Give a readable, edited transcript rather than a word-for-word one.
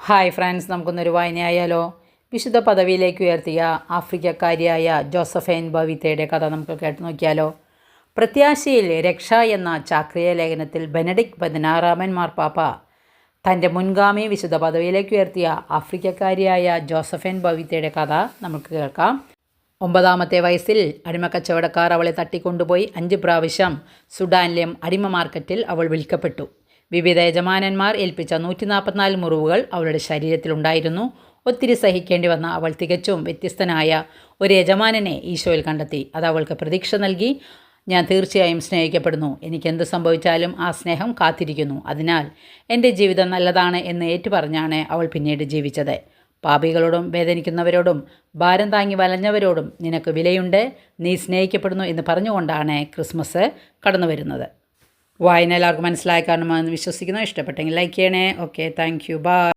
Hi friends, നമുക്കൊന്നൊരു വായനയായാലോ? വിശുദ്ധ പദവിയിലേക്ക് ഉയർത്തിയ ആഫ്രിക്കക്കാരിയായ ജോസഫൈൻ ബവിത്തയുടെ കഥ നമുക്ക് കേട്ടു നോക്കിയാലോ? പ്രത്യാശയിൽ രക്ഷ എന്ന ചാക്രിക ലേഖനത്തിൽ ബെനഡിക്ട് 16 മാർപ്പാപ്പ തൻ്റെ മുൻഗാമി വിശുദ്ധ പദവിയിലേക്ക് ഉയർത്തിയ ആഫ്രിക്കക്കാരിയായ ജോസഫൈൻ ബവിത്തയുടെ കഥ നമുക്ക് കേൾക്കാം. 9ാമത്തെ വയസ്സിൽ അടിമക്കച്ചവടക്കാർ അവളെ തട്ടിക്കൊണ്ടുപോയി 5 പ്രാവശ്യം സുഡാനിലെ അടിമ മാർക്കറ്റിൽ അവൾ വിൽക്കപ്പെട്ടു. വിവിധ യജമാനന്മാർ ഏൽപ്പിച്ച 144 മുറിവുകൾ അവളുടെ ശരീരത്തിലുണ്ടായിരുന്നു. ഒത്തിരി സഹിക്കേണ്ടി വന്ന അവൾ തികച്ചും വ്യത്യസ്തനായ ഒരു യജമാനനെ ഈശോയിൽ കണ്ടെത്തി. അത് അവൾക്ക് പ്രതീക്ഷ നൽകി. ഞാൻ തീർച്ചയായും സ്നേഹിക്കപ്പെടുന്നു. എനിക്കെന്ത് സംഭവിച്ചാലും ആ സ്നേഹം കാത്തിരിക്കുന്നു. അതിനാൽ എൻ്റെ ജീവിതം നല്ലതാണ് എന്ന് ഏറ്റുപറഞ്ഞാണ് അവൾ പിന്നീട് ജീവിച്ചത്. പാപികളോടും വേദനിക്കുന്നവരോടും ഭാരം താങ്ങി വലഞ്ഞവരോടും നിനക്ക് വിലയുണ്ട്, നീ സ്നേഹിക്കപ്പെടുന്നു എന്ന് പറഞ്ഞുകൊണ്ടാണ് ക്രിസ്മസ് കടന്നു വരുന്നത്. വായന എല്ലാവർക്കും മനസ്സിലായി കാണുമെന്ന് വിശ്വസിക്കുന്നു. ഇഷ്ടപ്പെട്ടെങ്കിൽ ലൈക്ക് ചെയ്യണേ. Okay, thank you, by.